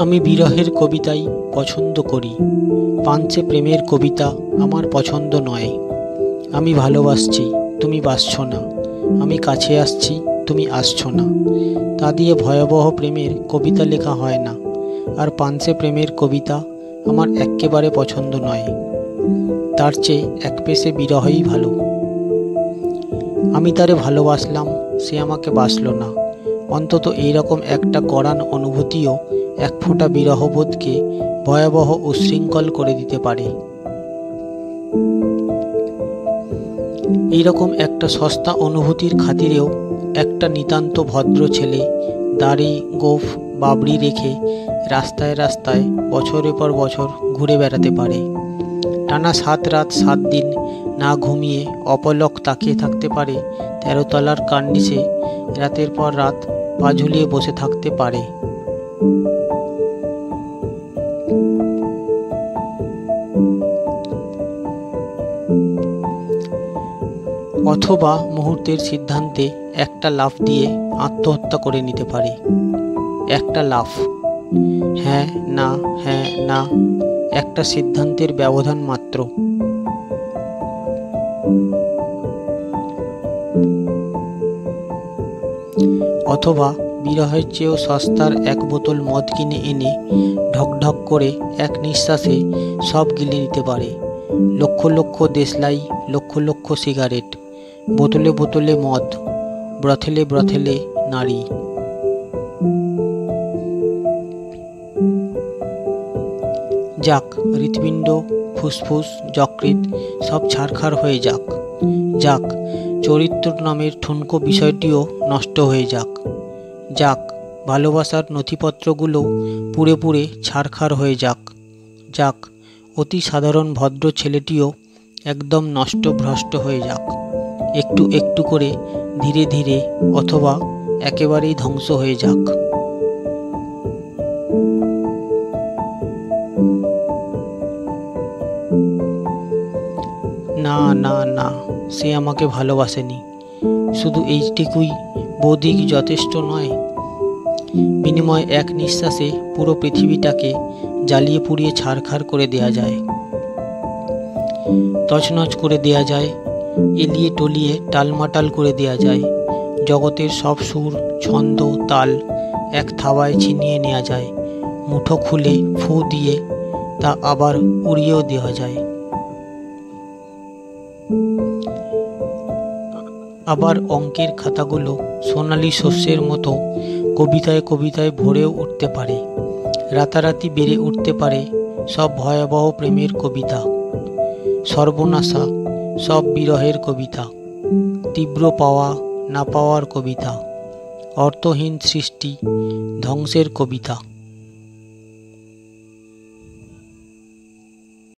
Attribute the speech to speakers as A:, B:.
A: আমি বিরহের কবিতাই পছন্দ করি, পাঞ্চে প্রেমের কবিতা আমার পছন্দ নয়। আমি ভালোবাসছি, তুমি বাসছো না, আমি কাছে আসছি, তুমি আসছো না। তা দিয়ে ভয়াবহ প্রেমের কবিতা লেখা হয় না। আর পাঞ্চে প্রেমের কবিতা আমার এক্কেবারে পছন্দ নয়। তার চেয়ে এক পেশে বিরহই ভালো। আমি তারে ভালোবাসলাম, সে আমাকে বাসলো না। অন্তত এইরকম একটা গড়ান অনুভূতিও এক ফোঁটা বিরহবোধকে ভয়াবহ উচ্ছৃঙ্খল করে দিতে পারে। এইরকম একটা সস্তা অনুভূতির খাতিরেও একটা নিতান্ত ভদ্র ছেলে দাড়ি গোঁফ বাবড়ি রেখে রাস্তায় রাস্তায় বছরের পর বছর ঘুরে বেড়াতে পারে। টানা 7 রাত 7 দিন না ঘুমিয়ে অপলক তাকিয়ে থাকতে পারে 13 তলার কার্নিসে, রাতের পর রাত পা ঝুলিয়ে বসে থাকতে পারে। অথবা মুহূর্তের সিদ্ধান্তে একটা লাফ দিয়ে আত্মহত্যা করে নিতে পারে। একটা লাফ, হ্যাঁ না, একটা সিদ্ধান্তের ব্যবধান মাত্র। অথবা বিরহের চেয়েও সস্তার এক বোতল মদ কিনে এনে ঢকঢক করে এক নিঃশ্বাসে সব গিলে নিতে পারে। লক্ষ লক্ষ দেশলাই, লক্ষ লক্ষ সিগারেট, বোতলে বোতলে মদ, ব্রথেলে ব্রথেলে নারী। যাক, হৃৎপিণ্ড ফুসফুস যকৃৎ সব ছারখার হয়ে যাক। যাক, চরিত্র নামের ঠুনকো বিষয়টিও নষ্ট হয়ে যাক। যাক, ভালোবাসার নথিপত্রগুলো পুড়ে পুড়ে ছারখার হয়ে যাক। যাক, অতি সাধারণ ভদ্র ছেলেটিও একদম নষ্ট ভ্রষ্ট হয়ে যাক। একটু একটু করে, ধীরে ধীরে, অথবা একেবারেই ধ্বংস হয়ে যাক। না না না, সে আমাকে ভালোবাসেনি, শুধু এইটুকুই বৌদিক যথেষ্ট নয়? বিনিময়ে এক নিঃশ্বাসে পুরো পৃথিবীটাকে জ্বালিয়ে পুড়িয়ে ছারখার করে দেয়া যায়, তছনছ করে দেয়া যায়, এলিয়ে টলিয়ে টালমাটাল করে দেয়া যায়। জগতের সব সুর ছন্দ তাল এক থাবায় ছিনিয়ে নেওয়া যায়। মুঠো খুলে ফু দিয়ে তা আবার উড়িয়েও দেওয়া যায়। আবার অঙ্কের খাতাগুলো সোনালি শস্যের মতো কবিতায় কবিতায় ভরেও উঠতে পারে। রাতারাতি বেড়ে উঠতে পারে সব ভয়াবহ প্রেমের কবিতা, সর্বনাশা সব বিরহের কবিতা, তীব্র পাওয়া না পাওয়ার কবিতা, অর্থহীন সৃষ্টি ধ্বংসের কবিতা।